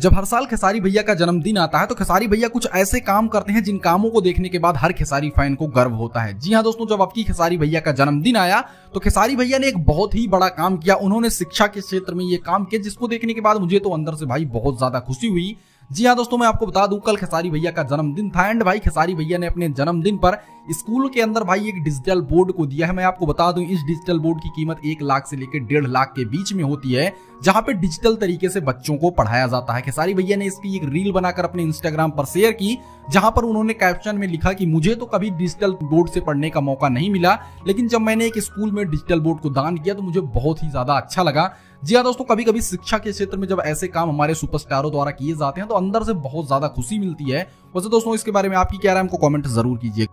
जब हर साल खेसारी भैया का जन्मदिन आता है तो खेसारी भैया कुछ ऐसे काम करते हैं जिन कामों को देखने के बाद हर खेसारी फैन को गर्व होता है। जी हां दोस्तों, जब आपकी खेसारी भैया का जन्मदिन आया तो खेसारी भैया ने एक बहुत ही बड़ा काम किया। उन्होंने शिक्षा के क्षेत्र में ये काम किया जिसको देखने के बाद मुझे तो अंदर से भाई बहुत ज्यादा खुशी हुई। जी हाँ दोस्तों, मैं आपको बता दूं कल खेसारी भैया का जन्मदिन था एंड भाई खेसारी भैया ने अपने जन्मदिन पर स्कूल के अंदर भाई एक डिजिटल बोर्ड को दिया है। मैं आपको बता दूं इस डिजिटल बोर्ड की कीमत 1 लाख से लेकर 1.5 लाख के बीच में होती है, जहां पे डिजिटल तरीके से बच्चों को पढ़ाया जाता है। खेसारी भैया ने इसकी एक रील बनाकर अपने इंस्टाग्राम पर शेयर की, जहां पर उन्होंने कैप्शन में लिखा कि मुझे तो कभी डिजिटल बोर्ड से पढ़ने का मौका नहीं मिला, लेकिन जब मैंने एक स्कूल में डिजिटल बोर्ड को दान किया तो मुझे बहुत ही ज्यादा अच्छा लगा। जी हाँ दोस्तों, कभी कभी शिक्षा के क्षेत्र में जब ऐसे काम हमारे सुपरस्टारों द्वारा किए जाते हैं तो अंदर से बहुत ज्यादा खुशी मिलती है। वैसे दोस्तों इसके बारे में आपकी क्या राय है, हमको कमेंट जरूर कीजिए।